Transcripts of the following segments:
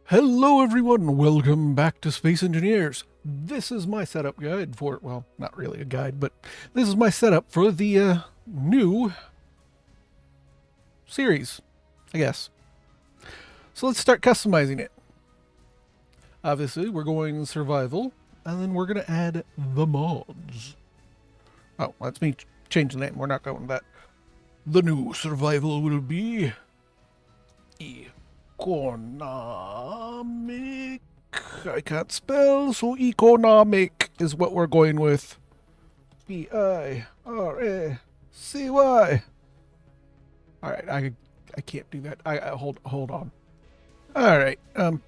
Hello everyone, welcome back to Space Engineers. This is my setup guide for, well, not really a guide, but this is my setup for the new series, I guess. So let's start customizing it. Obviously, we're going survival, and then we're going to add the mods. Oh, that's me change the name, we're not going that. The new survival will be economic. I can't spell, so economic is what we're going with. Biaracy. All right, I can't do that. I hold on. All right, there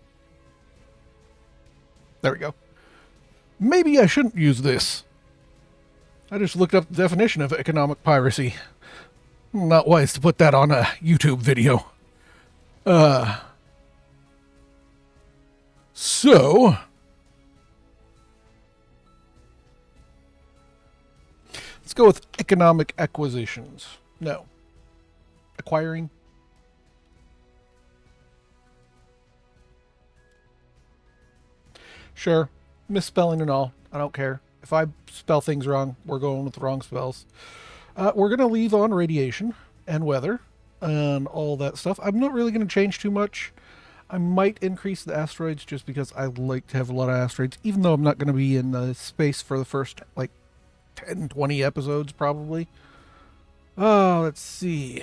we go. Maybe I shouldn't use this. I just looked up the definition of economic piracy. Not wise to put that on a YouTube video. So let's go with economic acquisitions. No. Acquiring. Sure. Misspelling and all. I don't care. If I spell things wrong, we're going with the wrong spells. We're going to leave on radiation and weather and all that stuff. I'm not really going to change too much. I might increase the asteroids just because I like to have a lot of asteroids, even though I'm not going to be in the space for the first, like, 10, 20 episodes, probably. Oh, let's see.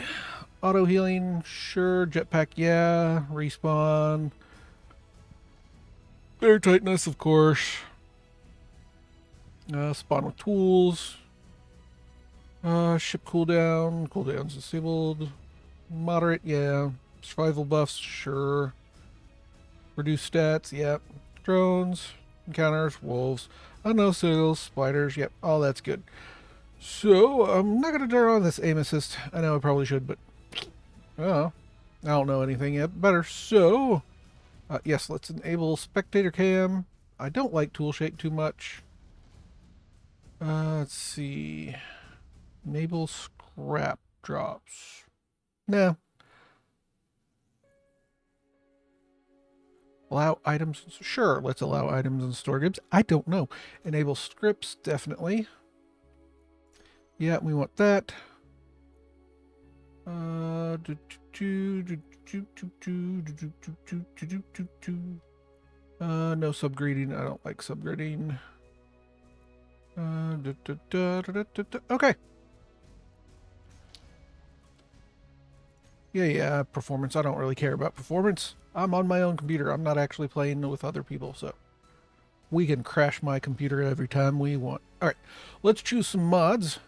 Auto healing, sure. Jetpack, yeah. Respawn. Airtightness, of course. Spawn with tools. Ship cooldown. Cooldown's disabled. Moderate, yeah. Survival buffs, sure. Reduce stats, yep. Drones, encounters, wolves. Unknown signals, spiders, yep. All that's good. So, I'm not going to turn on this aim assist. I know I probably should, but I don't know anything yet better. So, yes, let's enable spectator cam. I don't like tool shake too much. Let's see. Enable scrap drops. Nah. Allow items. Sure, let's allow items and store goods. I don't know. Enable scripts, definitely. Yeah, we want that. No subgrading. I don't like subgrading. Okay. Yeah, performance. I don't really care about performance. I'm on my own computer. I'm not actually playing with other people, so we can crash my computer every time we want. All right, let's choose some mods.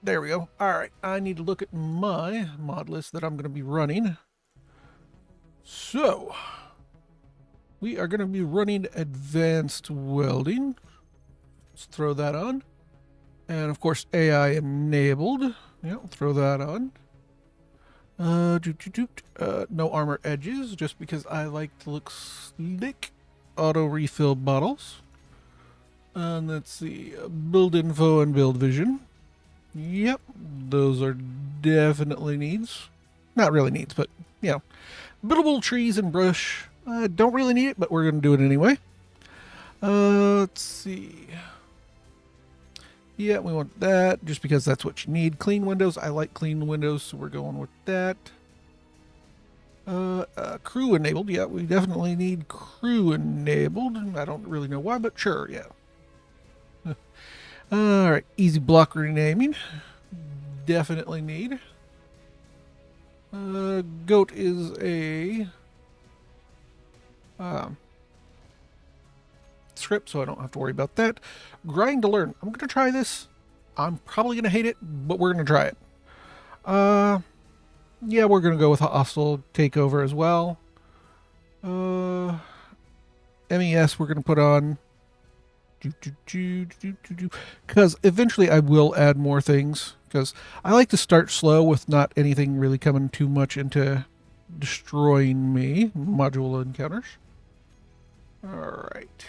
There we go. All right, I need to look at my mod list that I'm going to be running. So, we are going to be running advanced welding. Let's throw that on. And of course, AI enabled. Yeah, we'll throw that on. No armor edges, just because I like to look slick. Auto refill bottles. And let's see, build info and build vision. Yep, those are definitely needs. Not really needs, but, you know. Buildable trees and brush. Don't really need it, but we're going to do it anyway. Let's see. Yeah, we want that, just because that's what you need. Clean windows. I like clean windows, so we're going with that. Crew enabled. Yeah, we definitely need crew enabled. I don't really know why, but sure, yeah. All right, easy block renaming. Definitely need. Goat is a script, so I don't have to worry about that. Grind to learn. I'm going to try this. I'm probably going to hate it, but we're going to try it. Yeah, we're going to go with hostile takeover as well. MES we're going to put on. Because eventually I will add more things. Because I like to start slow with not anything really coming too much into destroying me. Module encounters. All right.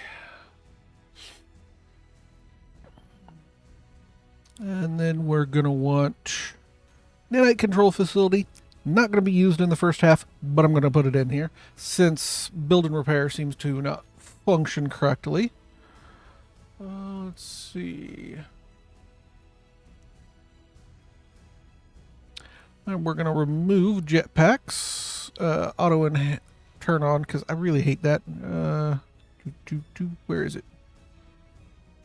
And then we're going to want Nanite control facility. Not going to be used in the first half, but I'm going to put it in here since build and repair seems to not function correctly. Let's see. And we're going to remove jetpacks. Auto and turn on because I really hate that. Where is it?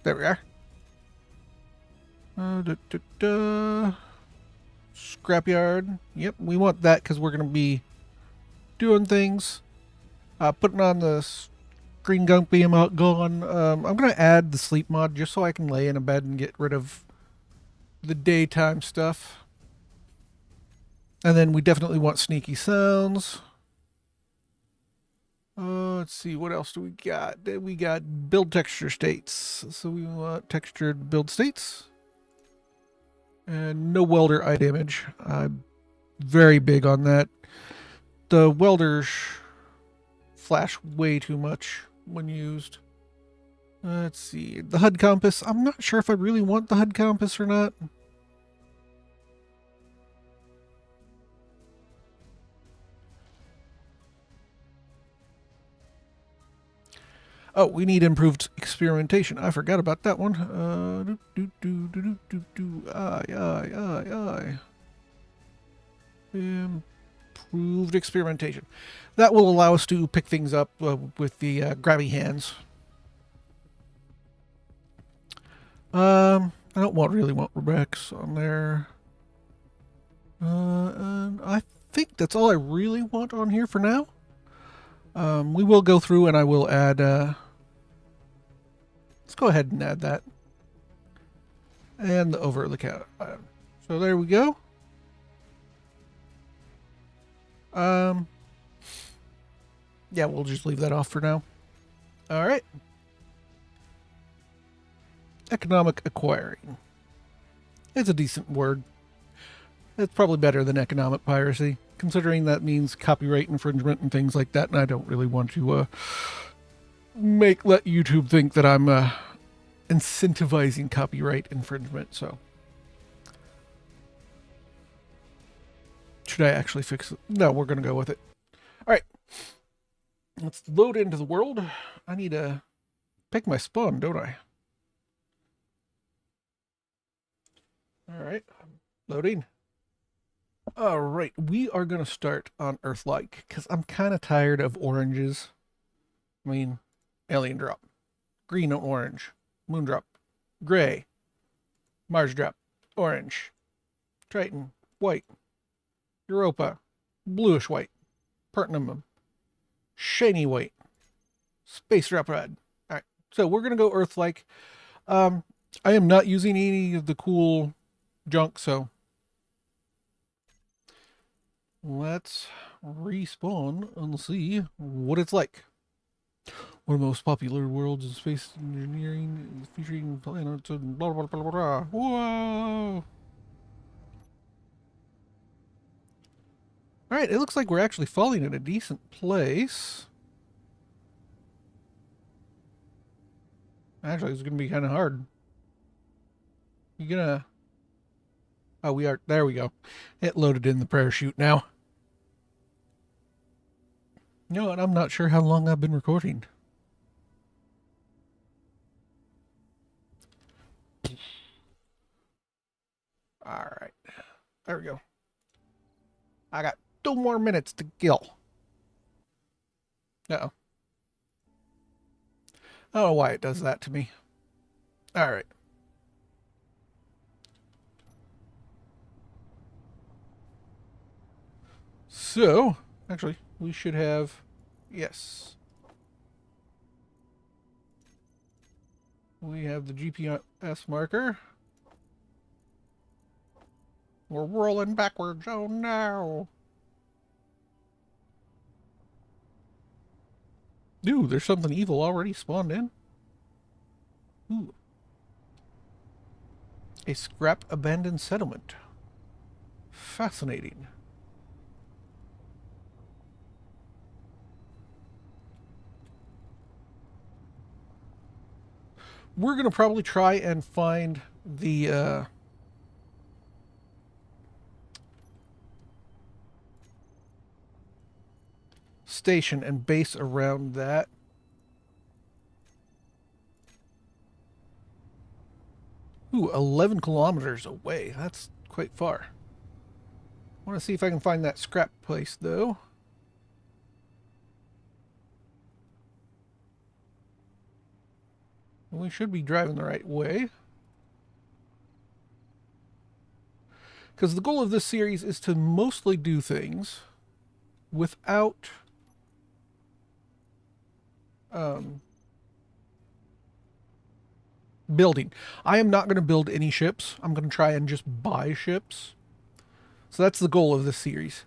There we are. Scrapyard. Yep, we want that because we're going to be doing things. Putting on the green gunk beam out gone. I'm going to add the sleep mod just so I can lay in a bed and get rid of the daytime stuff. And then we definitely want sneaky sounds. Let's see, what else do we got? We got build texture states. So we want textured build states. And no welder eye damage. I'm very big on that. The welders flash way too much when used. Let's see, the HUD compass. I'm not sure if I really want the HUD compass or not. Oh, we need improved experimentation. I forgot about that one. Improved experimentation. That will allow us to pick things up with the grabby hands. I don't really want Rex on there. And I think that's all I really want on here for now. We will go through and I will add, let's go ahead and add that. And the over the counter. So there we go. Yeah, we'll just leave that off for now. All right. Economic acquiring. It's a decent word. It's probably better than economic piracy, considering that means copyright infringement and things like that, and I don't really want to let YouTube think that I'm incentivizing copyright infringement, so. Should I actually fix it? No, we're going to go with it. All right. Let's load into the world. I need to pick my spawn, don't I? All right. Loading. All right. We are going to start on Earth-like because I'm kind of tired of oranges. I mean, alien drop. Green and orange. Moon drop. Gray. Mars drop. Orange. Triton. White. Europa. Bluish white. Pertinum. Shiny white. Space drop red. All right. So we're going to go Earth-like. I am not using any of the cool junk, so let's respawn and see what it's like. One of the most popular worlds in space engineering, featuring planets and blah, blah, blah, blah, blah. Whoa! All right, it looks like we're actually falling in a decent place. Actually, it's going to be kind of hard. You gonna... Oh, we are... There we go. It loaded in the parachute now. You know what? I'm not sure how long I've been recording. All right. There we go. I got 2 more minutes to kill. Uh-oh. I don't know why it does that to me. All right. So, actually, we should have... Yes. We have the GPS marker. We're rolling backwards. Oh, no. Dude, there's something evil already spawned in. Ooh. A scrap abandoned settlement. Fascinating. We're going to probably try and find the station and base around that. Ooh, 11 kilometers away. That's quite far. I want to see if I can find that scrap place, though. We should be driving the right way. Because the goal of this series is to mostly do things without building. I am not going to build any ships. I'm going to try and just buy ships. So that's the goal of this series.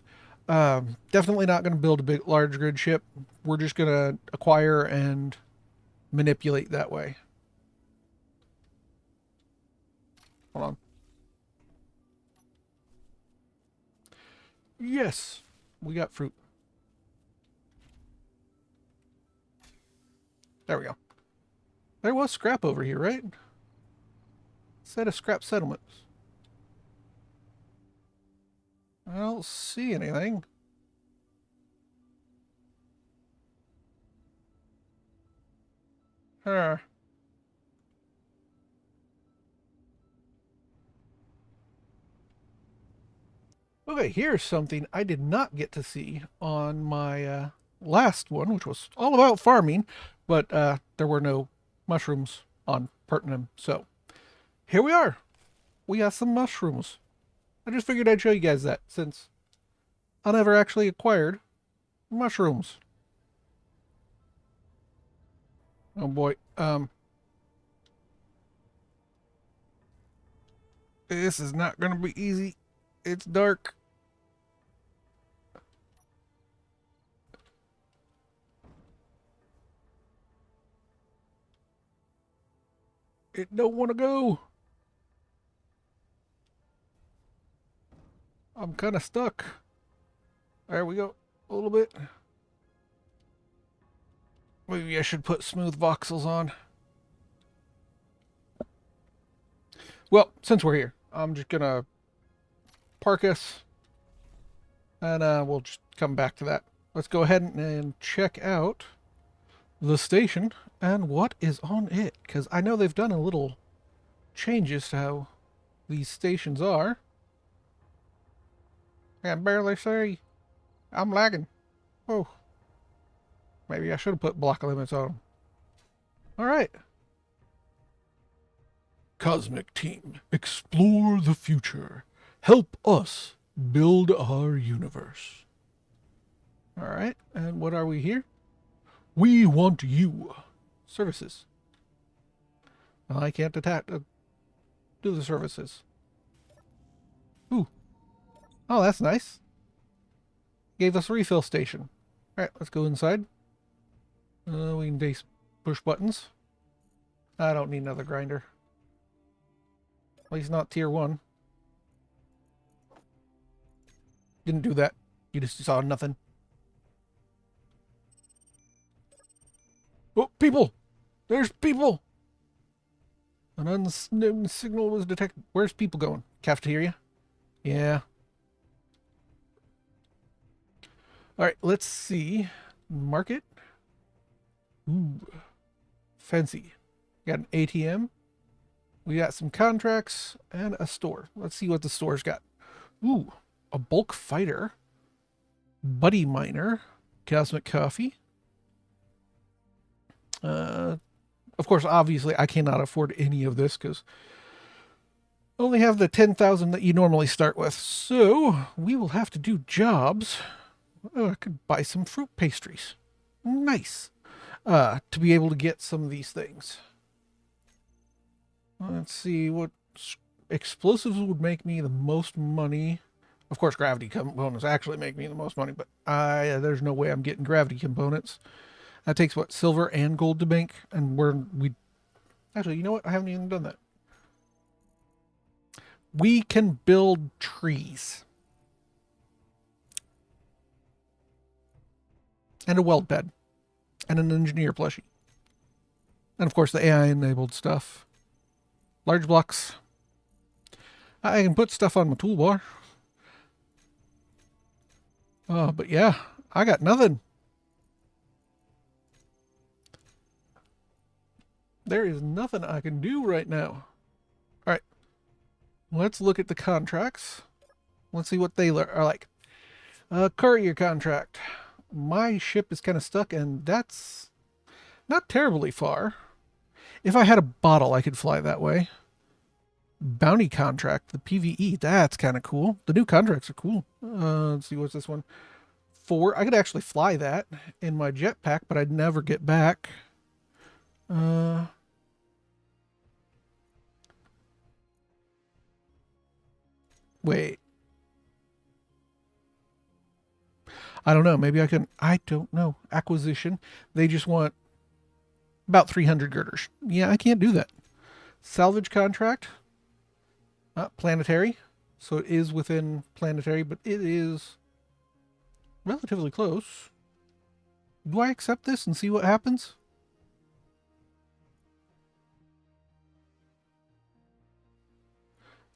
Definitely not going to build a big, large grid ship. We're just going to acquire and manipulate that way. Hold on. Yes, we got fruit. There we go. There was scrap over here, right? Set of scrap settlements. I don't see anything. Okay, here's something I did not get to see on my last one, which was all about farming, but there were no mushrooms on Pertinum. So here we are. We got some mushrooms. I just figured I'd show you guys that since I never actually acquired mushrooms. Oh boy. This is not going to be easy. It's dark. It don't want to go. I'm kind of stuck. There we go. A little bit. Maybe I should put smooth voxels on. Well, since we're here, I'm just going to park us. And we'll just come back to that. Let's go ahead and check out the station and what is on it. Because I know they've done a little changes to how these stations are. I can barely see. I'm lagging. Oh. Maybe I should have put block limits on them. Alright. Cosmic Team, explore the future. Help us build our universe. Alright, and what are we here? We want you. Services. Well, I can't do the services. Ooh. Oh, that's nice. Gave us a refill station. Alright, let's go inside. We can push buttons. I don't need another grinder. At least not tier 1. Didn't do that. You just saw nothing. Oh, people! There's people! An unknown signal was detected. Where's people going? Cafeteria? Yeah. Alright, let's see. Market. Ooh. Fancy. Got an ATM. We got some contracts and a store. Let's see what the store's got. Ooh. A bulk fighter. Buddy miner. Cosmic coffee. Of course, obviously, I cannot afford any of this because I only have the 10,000 that you normally start with. So we will have to do jobs. Oh, I could buy some fruit pastries. Nice. To be able to get some of these things. Let's see what explosives would make me the most money. Of course, gravity components actually make me the most money, but there's no way I'm getting gravity components. That takes what, silver and gold to make, and we actually, you know what? I haven't even done that. We can build trees and a weld bed and an engineer plushie, and of course the AI-enabled stuff. Large blocks. I can put stuff on my toolbar. But yeah, I got nothing. There is nothing I can do right now. All right. Let's look at the contracts. Let's see what they are like. Courier contract. My ship is kind of stuck, and that's not terribly far. If I had a bottle, I could fly that way. Bounty contract, the PvE, that's kind of cool. The new contracts are cool. Let's see, what's this one? 4. I could actually fly that in my jetpack, but I'd never get back. Wait. I don't know. Maybe I can. I don't know. Acquisition. They just want about 300 girders. Yeah, I can't do that. Salvage contract. Planetary. So it is within planetary, but it is relatively close. Do I accept this and see what happens?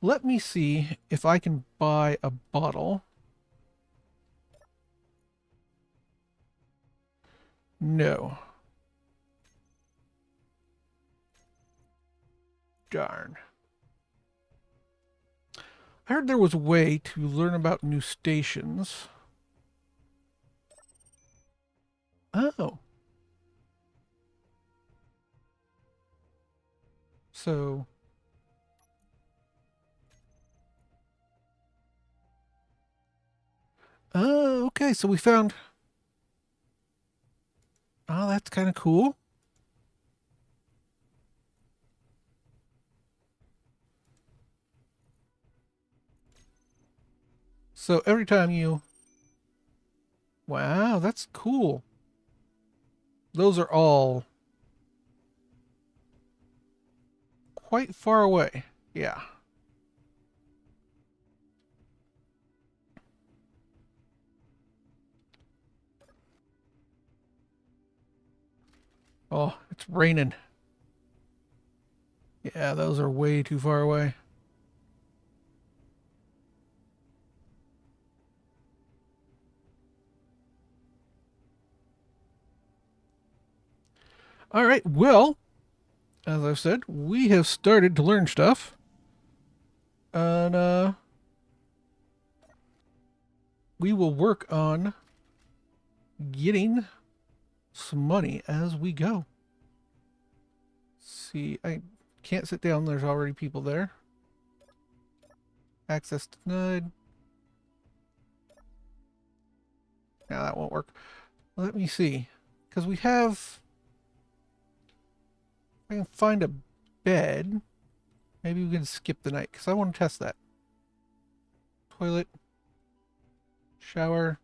Let me see if I can buy a bottle. No. Darn. I heard there was a way to learn about new stations. Oh. So... Oh, okay. So we found... Oh, that's kind of cool. So every time you... Wow, that's cool. Those are all quite far away. Yeah. Oh, it's raining. Yeah, those are way too far away. All right, well, as I've said, we have started to learn stuff. And we will work on getting some money as we go. See, I can't sit down. There's already people there. Access denied. Now that won't work. Let me see. Because we have... I can find a bed. Maybe we can skip the night, because I want to test that. Toilet. Shower.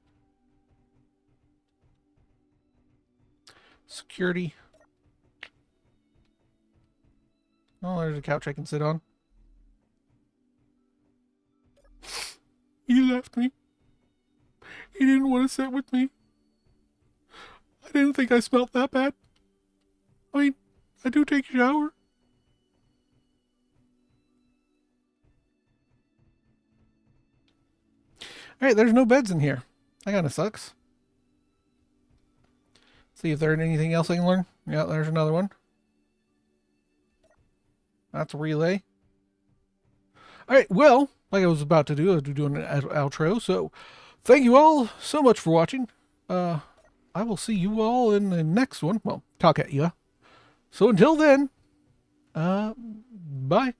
Security. Oh, there's a couch I can sit on. He left me. He didn't want to sit with me. I didn't think I smelled that bad. I mean, I do take a shower. Alright, there's no beds in here. That kind of sucks. See if there's anything else I can learn. Yeah, there's another one. That's a relay. Alright, well, like I was about to do, I was doing an outro. So, thank you all so much for watching. I will see you all in the next one. Well, talk at you. So until then, bye.